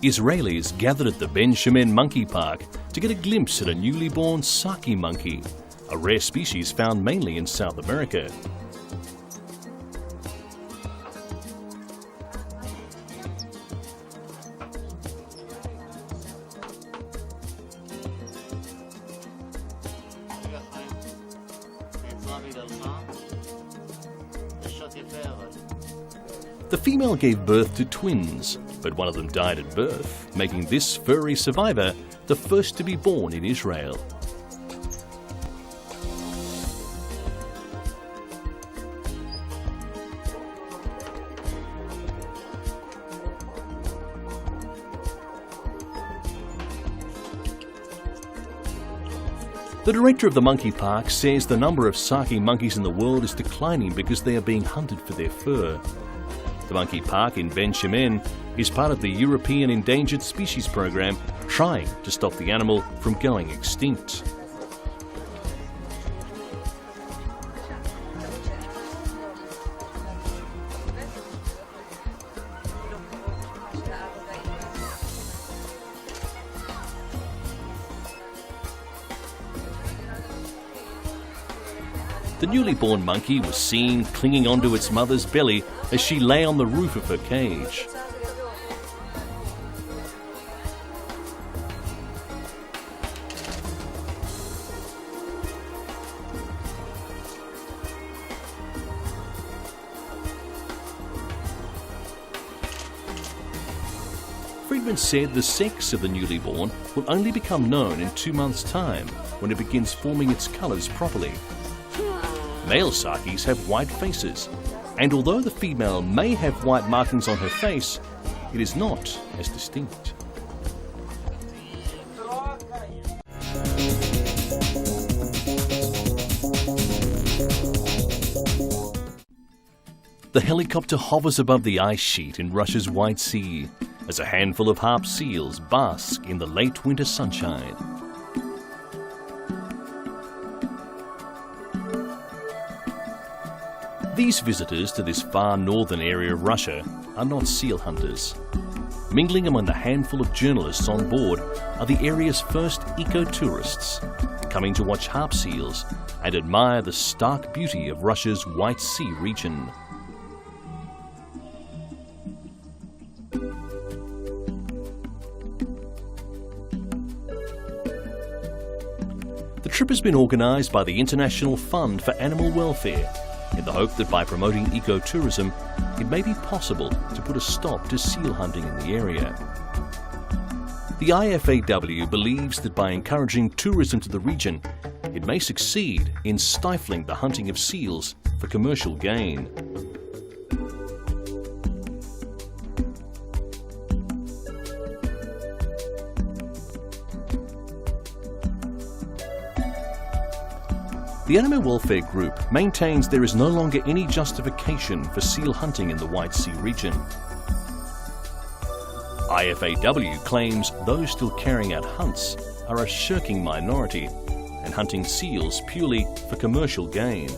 Israelis gathered at the Ben Shemen Monkey Park to get a glimpse at a newly born saki monkey, a rare species found mainly in South America. The female gave birth to twins, but one of them died at birth, making this furry survivor the first to be born in Israel. The director of the monkey park says the number of saki monkeys in the world is declining because they are being hunted for their fur. The monkey park in Ben Shemen is part of the European Endangered Species Program, trying to stop the animal from going extinct. The newly born monkey was seen clinging onto its mother's belly as she lay on the roof of her cage. Friedman said the sex of the newly born will only become known in 2 months' time, when it begins forming its colours properly. Male sakis have white faces, and although the female may have white markings on her face, it is not as distinct. The helicopter hovers above the ice sheet in Russia's White Sea as a handful of harp seals bask in the late winter sunshine. These visitors to this far northern area of Russia are not seal hunters. Mingling among the handful of journalists on board are the area's first eco-tourists, coming to watch harp seals and admire the stark beauty of Russia's White Sea region. The trip has been organised by the International Fund for Animal Welfare, in the hope that by promoting ecotourism, it may be possible to put a stop to seal hunting in the area. The IFAW believes that by encouraging tourism to the region, it may succeed in stifling the hunting of seals for commercial gain. The Animal Welfare Group maintains there is no longer any justification for seal hunting in the White Sea region. IFAW claims those still carrying out hunts are a shirking minority and hunting seals purely for commercial gain.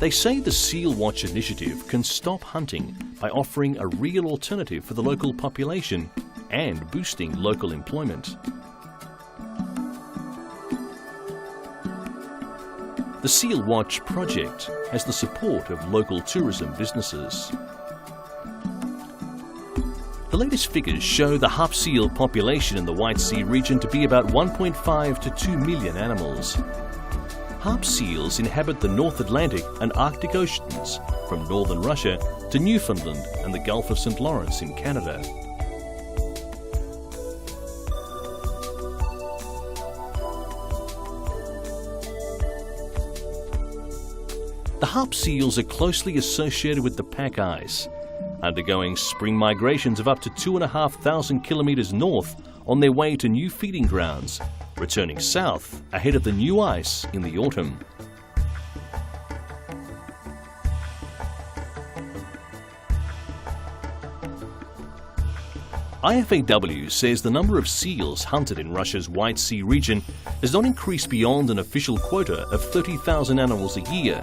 They say the Seal Watch initiative can stop hunting by offering a real alternative for the local population and boosting local employment. The Seal Watch project has the support of local tourism businesses. The latest figures show the harp seal population in the White Sea region to be about 1.5 to 2 million animals. Harp seals inhabit the North Atlantic and Arctic Oceans, from northern Russia to Newfoundland and the Gulf of St. Lawrence in Canada. The harp seals are closely associated with the pack ice, undergoing spring migrations of up to 2,500 kilometres north on their way to new feeding grounds, returning south ahead of the new ice in the autumn. IFAW says the number of seals hunted in Russia's White Sea region has not increased beyond an official quota of 30,000 animals a year.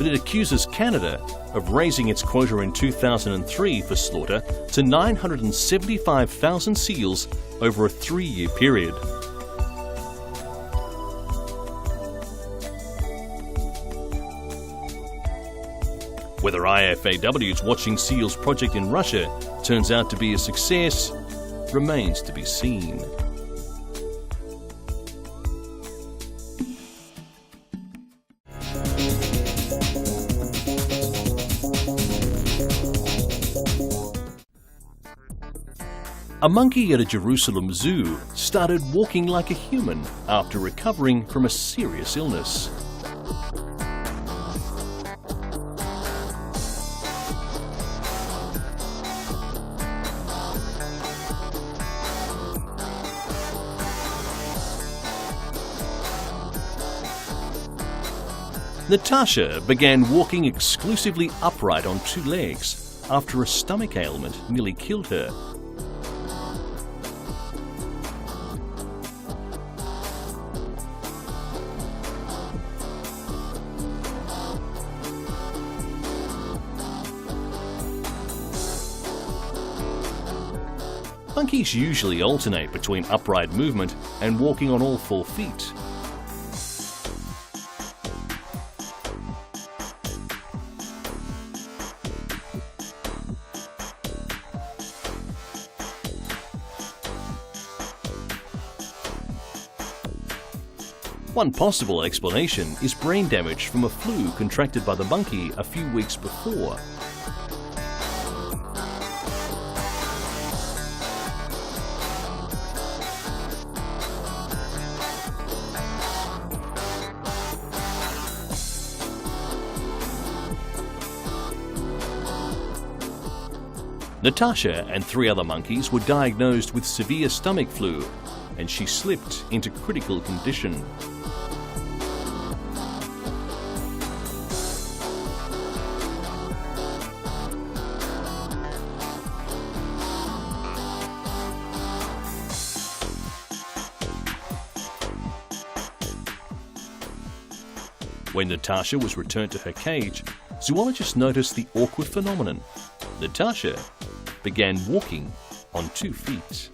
but it accuses Canada of raising its quota in 2003 for slaughter to 975,000 seals over a 3-year period. Whether IFAW's Watching Seals project in Russia turns out to be a success remains to be seen. A monkey at a Jerusalem zoo started walking like a human after recovering from a serious illness. Natasha began walking exclusively upright on 2 legs after a stomach ailment nearly killed her. Monkeys usually alternate between upright movement and walking on all 4 feet. One possible explanation is brain damage from a flu contracted by the monkey a few weeks before. Natasha and 3 other monkeys were diagnosed with severe stomach flu, and she slipped into critical condition. When Natasha was returned to her cage, zoologists noticed the awkward phenomenon. Natasha began walking on 2 feet.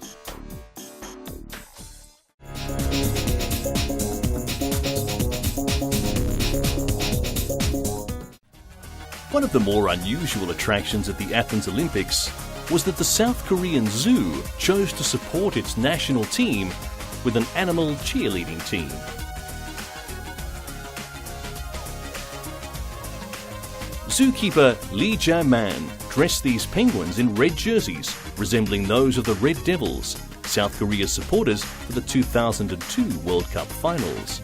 One of the more unusual attractions at the Athens Olympics was that the South Korean Zoo chose to support its national team with an animal cheerleading team. Zookeeper Lee Jae-man dressed these penguins in red jerseys, resembling those of the Red Devils, South Korea's supporters for the 2002 World Cup finals.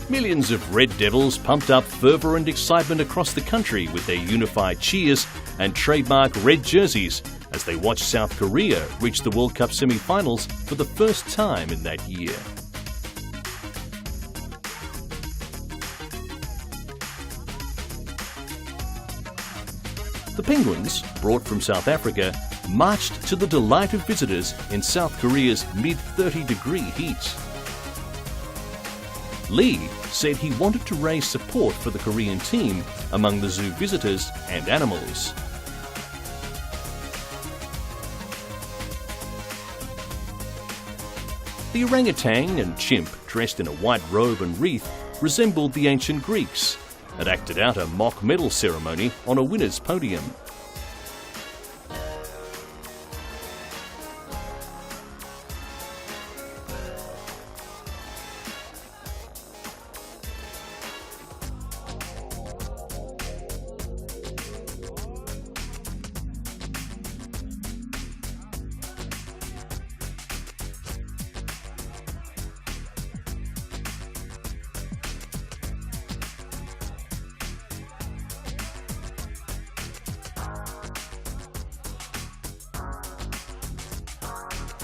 Millions of Red Devils pumped up fervour and excitement across the country with their unified cheers and trademark red jerseys as they watched South Korea reach the World Cup semi-finals for the first time in that year. The penguins, brought from South Africa, marched to the delight of visitors in South Korea's mid-30-degree heat. Lee said he wanted to raise support for the Korean team among the zoo visitors and animals. The orangutan and chimp, dressed in a white robe and wreath, resembled the ancient Greeks and acted out a mock medal ceremony on a winner's podium.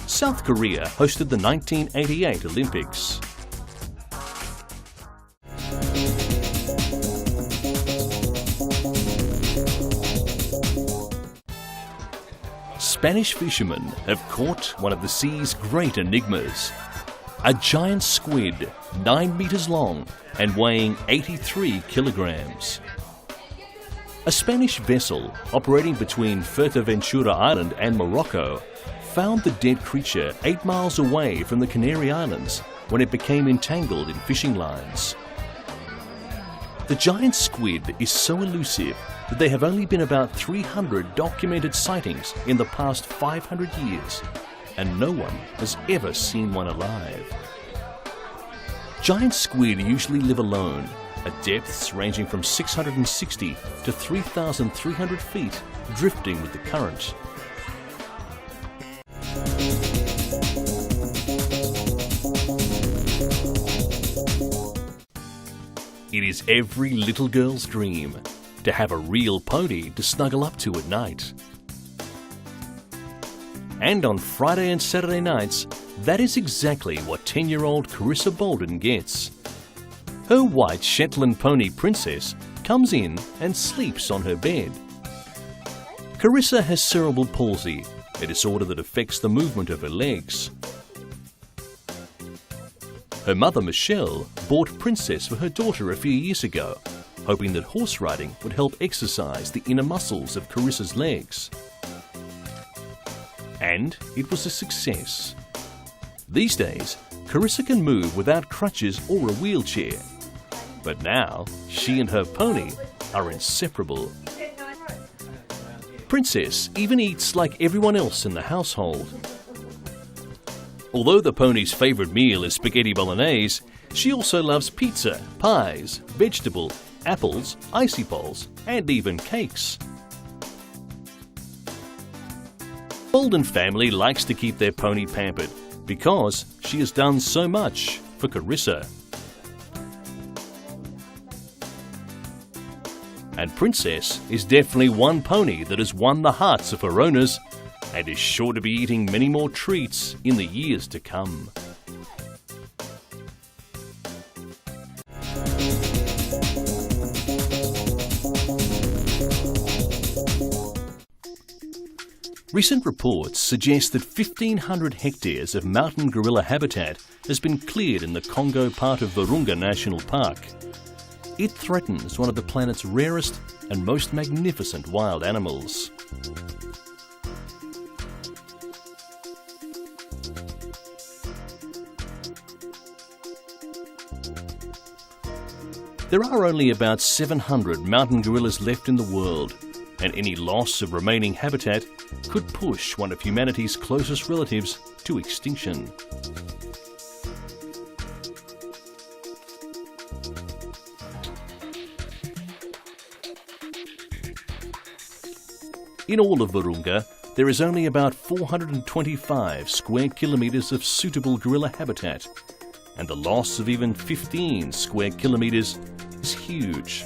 South Korea hosted the 1988 Olympics. Spanish fishermen have caught one of the sea's great enigmas. A giant squid, 9 meters long and weighing 83 kilograms. A Spanish vessel operating between Fuerteventura Island and Morocco found the dead creature 8 miles away from the Canary Islands when it became entangled in fishing lines. The giant squid is so elusive that there have only been about 300 documented sightings in the past 500 years, and no one has ever seen one alive. Giant squid usually live alone, at depths ranging from 660 to 3,300 feet, drifting with the current. It is every little girl's dream to have a real pony to snuggle up to at night. And on Friday and Saturday nights, that is exactly what 10-year-old Carissa Bolden gets. Her white Shetland pony Princess comes in and sleeps on her bed. Carissa has cerebral palsy, a disorder that affects the movement of her legs. Her mother Michelle bought Princess for her daughter a few years ago, hoping that horse riding would help exercise the inner muscles of Carissa's legs. And it was a success. These days, Carissa can move without crutches or a wheelchair. But now, she and her pony are inseparable. Princess even eats like everyone else in the household. Although the pony's favourite meal is spaghetti bolognese, she also loves pizza, pies, vegetable, apples, icy poles, and even cakes. Bolden family likes to keep their pony pampered because she has done so much for Carissa. And Princess is definitely one pony that has won the hearts of her owners and is sure to be eating many more treats in the years to come. Recent reports suggest that 1,500 hectares of mountain gorilla habitat has been cleared in the Congo part of Virunga National Park. It threatens one of the planet's rarest and most magnificent wild animals. There are only about 700 mountain gorillas left in the world, and any loss of remaining habitat could push one of humanity's closest relatives to extinction. In all of Virunga, there is only about 425 square kilometres of suitable gorilla habitat, and the loss of even 15 square kilometres is huge.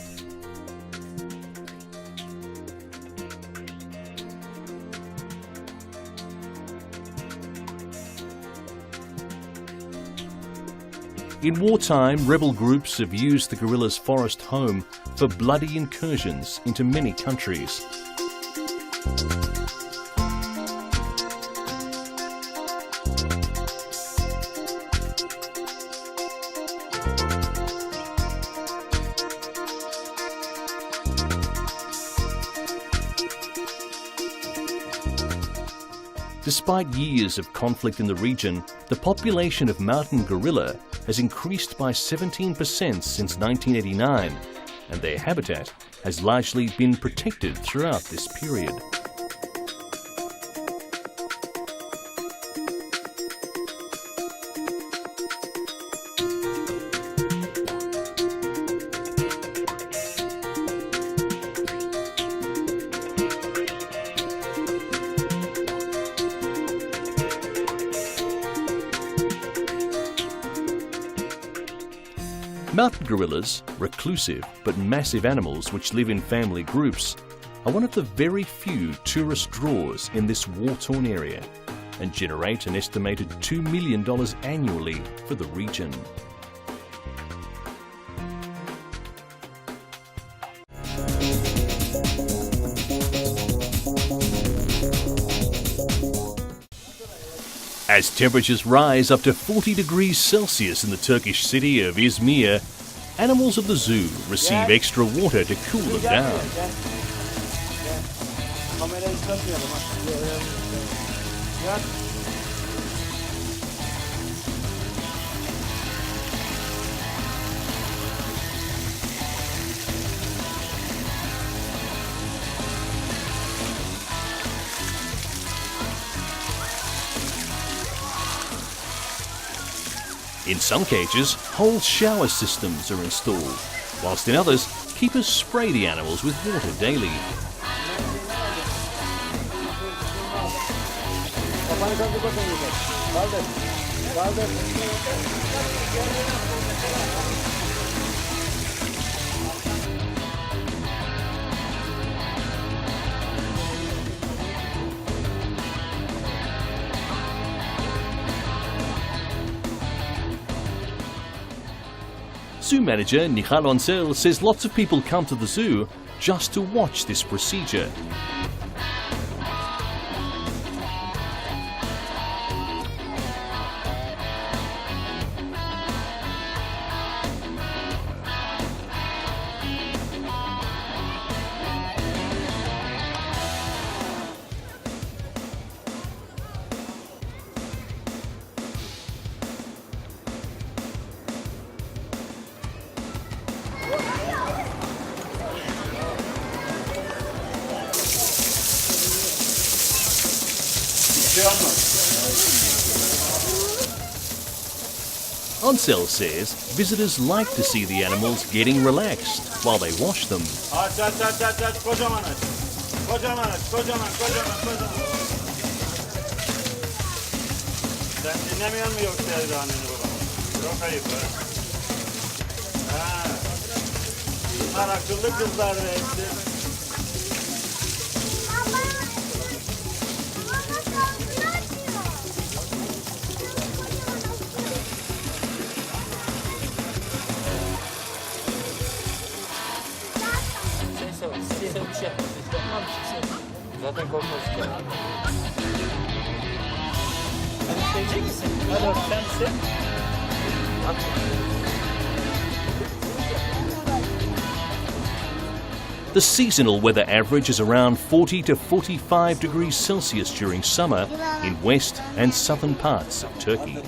In wartime, rebel groups have used the gorilla's forest home for bloody incursions into many countries. Despite years of conflict in the region, the population of mountain gorilla has increased by 17% since 1989, and their habitat has largely been protected throughout this period. Mountain gorillas, reclusive but massive animals which live in family groups, are one of the very few tourist draws in this war-torn area and generate an estimated $2 million annually for the region. As temperatures rise up to 40 degrees Celsius in the Turkish city of Izmir, animals of the zoo receive extra water to cool them down. In some cages, whole shower systems are installed, whilst in others, keepers spray the animals with water daily. Zoo manager Nihal Onsel says lots of people come to the zoo just to watch this procedure. Onsel says visitors like to see the animals getting relaxed while they wash them. Sen dinlemiyor musun yoksa evde anneni babanı? Çok ayıp ha. Ha. Bunlar akıllı kızlar ve hepsi. Zaten korkmaz. Sen isteyecek misin? Hadi bak sen iste. The seasonal weather average is around 40 to 45 degrees Celsius during summer in west and southern parts of Turkey.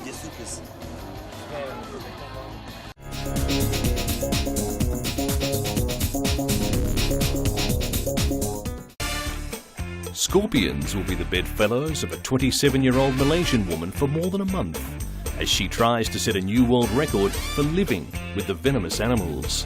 Scorpions will be the bedfellows of a 27-year-old Malaysian woman for more than a month, as she tries to set a new world record for living with the venomous animals.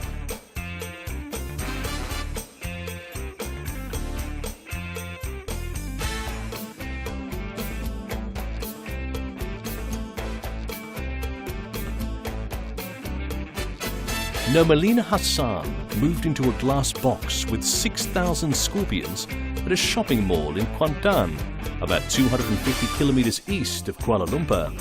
Nomalina Hassan moved into a glass box with 6,000 scorpions at a shopping mall in Kuantan, about 250 kilometers east of Kuala Lumpur.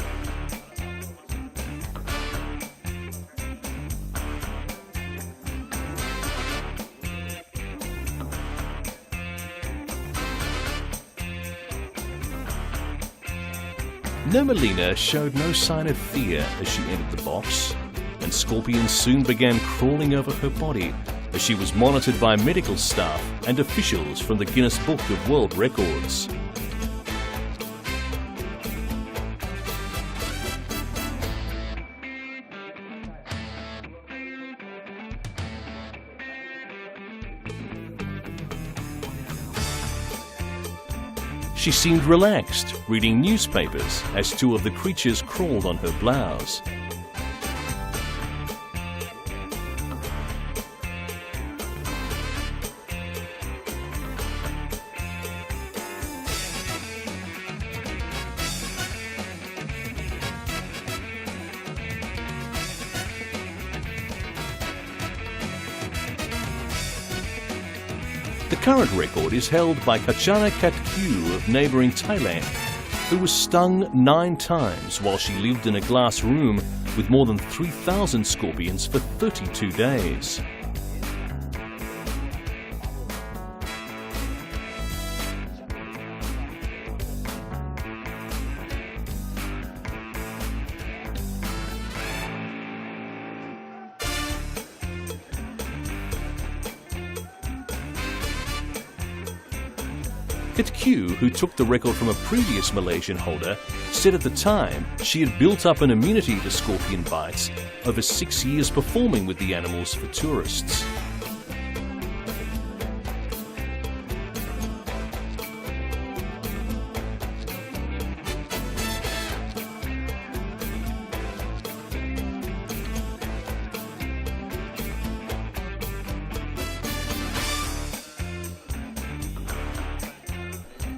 Nomalina showed no sign of fear as she entered the box, and scorpions soon began crawling over her body as she was monitored by medical staff and officials from the Guinness Book of World Records. She seemed relaxed, reading newspapers as two of the creatures crawled on her blouse. The current record is held by Kachana Katkyu of neighbouring Thailand, who was stung 9 times while she lived in a glass room with more than 3,000 scorpions for 32 days. Ket Q, who took the record from a previous Malaysian holder, said at the time she had built up an immunity to scorpion bites over 6 years performing with the animals for tourists.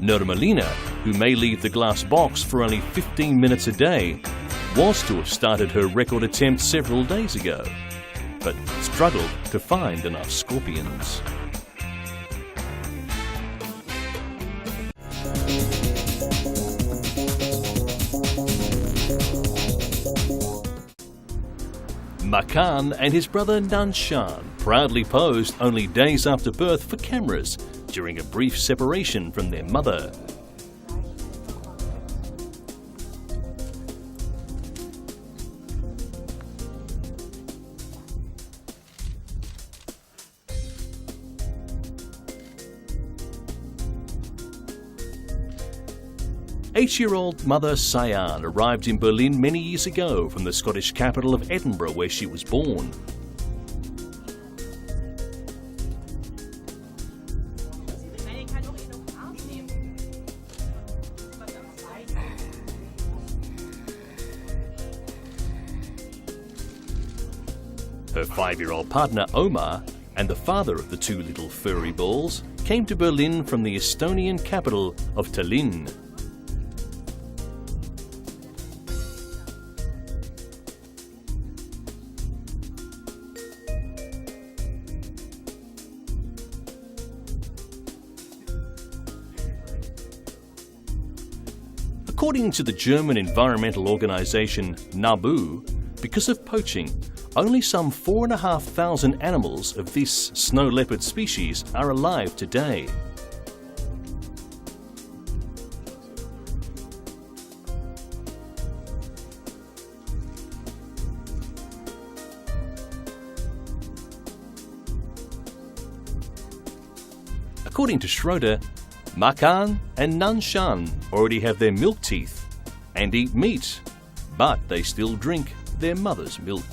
Nurmalina, who may leave the glass box for only 15 minutes a day, was to have started her record attempt several days ago, but struggled to find enough scorpions. Makan and his brother Nanshan proudly posed only days after birth for cameras during a brief separation from their mother. Eight-year-old mother Sayan arrived in Berlin many years ago from the Scottish capital of Edinburgh, where she was born. Her 5-year-old partner Omar and the father of the two little furry balls came to Berlin from the Estonian capital of Tallinn. According to the German environmental organisation NABU, because of poaching, only some 4,500 animals of this snow leopard species are alive today. According to Schroeder, Makan and Nanshan already have their milk teeth and eat meat, but they still drink their mother's milk.